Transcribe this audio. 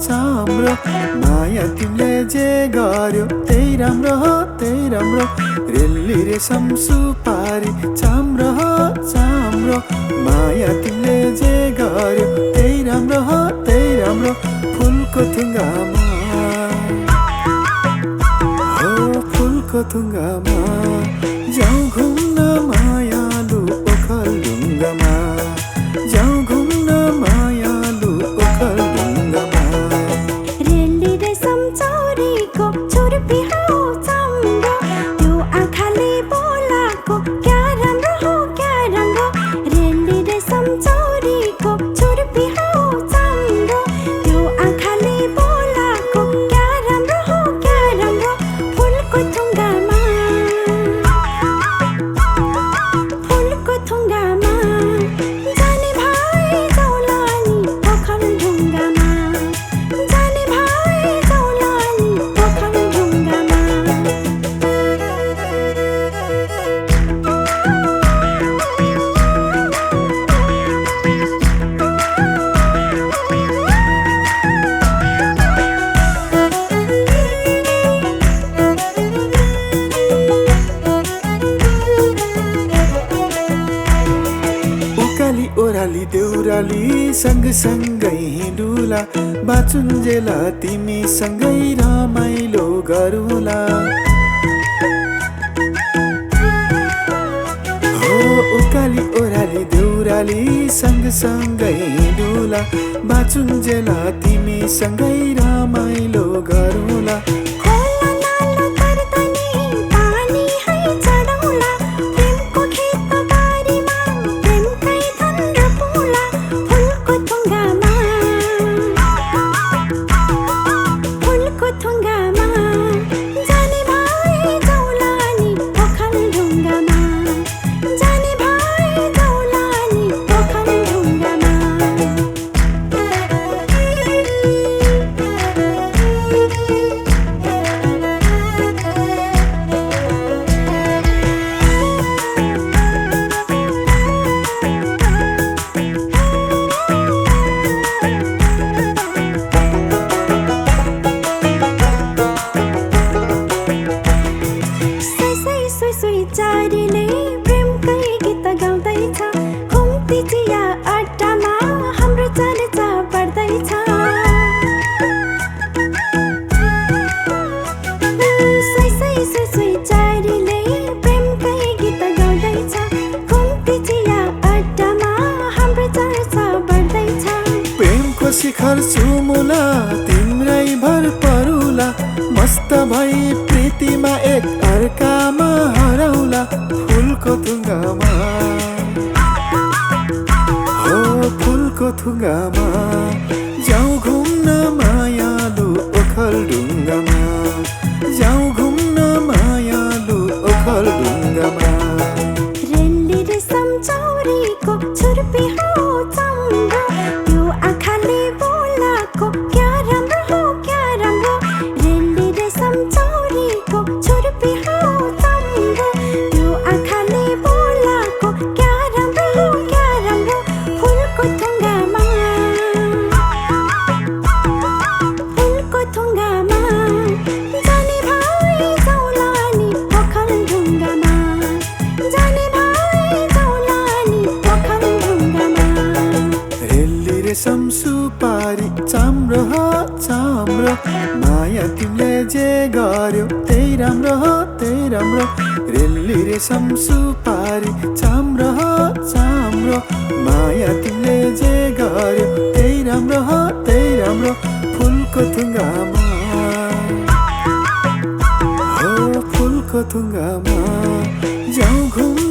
चाम्रो माया तिमीले जे गर्यो त्यही राम्रो हो त्यही राम्रो रेली रेशम सुपारी चाम्रो हो चाम्रो माया तिमीले जे गर्यो त्यही राम्रो हो त्यही राम्रो फुलको थुङ्गामा हो फुलको थुङ्गामा जाउँ घुम्न मायालु ओखलढुङ्गामा जाउँ घुम्न मायालु ओखलढुङ्गामा रेली रेशम चौरीको छुर्पी हो चाम्रो त्यो आँखाले बोलाको क्या राम्रो हो क्या राम्रो रेली रेशम चौरीको छुर्पी हो चाम्रो त्यो आँखाले बोलाको क्या राम्रो हो क्या राम्रो फुलको थुङ्गामा जाने भाइ जाउलानी ओखलढुङ्गामा जाने भाइ जाउलानी ओखलढुङ्गामा उकाली ओह्राली देउराली सँगसँगै हिँडुला बाचुन्जेला तिमीसँगै रमाइलो गरौँला हो उकाली ओह्राली देउराली सँगसँगै हिँडुला बाचुन्जेला तिमीसँगै रमाइलो गरौँला खोला नाला तर्तनी पानी है चढौँला प्रेमको खेतबारीमा प्रेमकै धन रोपौँला फुलको थुङ्गामा जाने भाइ जाउलानी ओखलढुङ्गामा जाने भाइ जाउलानी ओखलढुङ्गामा सुई चारीले प्रेमकै गीत गाउँदैछ घुम्ती चिया अड्डामा हाम्रो चर्चा बढ्दैछ सुई चारीले प्रेमकै गीत गाउँदैछ घुम्ती चिया अड्डामा हाम्रो चर्चा बढ्दैछ प्रेमको शिखर सुमुला तिम्रै भर परुला मस्त भई प्रीतिमा एक अर्कामा हराउला फुलको थुङ्गामा हो फुलको थुङ्गामा जाउँ घुम्न मायालु ओखलढुङ्गामा जाउँ घुम्न मायालु ओखलढुङ्गामा रेली रेशम चौरीको छुर्पी हो चाम्रो त्यो आँखाले बोलाको क्या राम्रो हो क्या राम्रो रेली रेशम चौरीको छुर्पी हो चाम्रो त्यो आँखाले बोलाको क्या राम्रो हो क्या राम्रो फुलको थुङ्गामा जाने भाइ जाउलानी ओखलढुङ्गामा जाने भाइ जाउलानी ओखलढुङ्गामा रेली रेशम सुपारी चाम्रो हो चाम्रो माया तिमीले जे गर्यो त्यही राम्रो हो त्यही राम्रो रेली रेशम सुपारी चाम्रो हो चाम्रो माया तिमीले जे गर्यो त्यही राम्रो हो त्यही राम्रो फुलको थुङ्गामा हो फुलको थुङ्गामा जाउँ घुम्न